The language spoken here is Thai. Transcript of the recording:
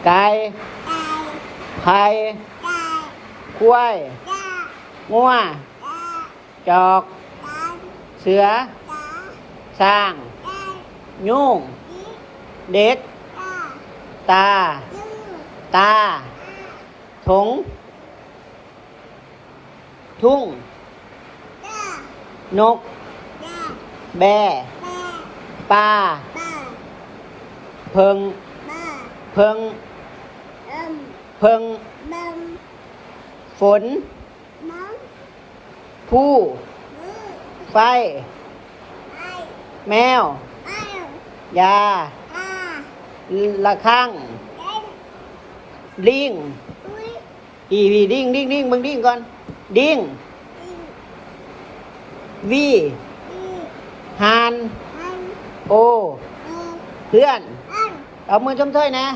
ไก่ไข่ควายงัวจอกเสือช้างยุงเด็กตาถงทุ่งนกแบปลาเพิงฝนผู้ไฟแมวยาระฆังลิงอีวีดิ้งมึงดิ้งก่อนดิ้งวีฮานโอเพื่อนเอามือชมเชยนะ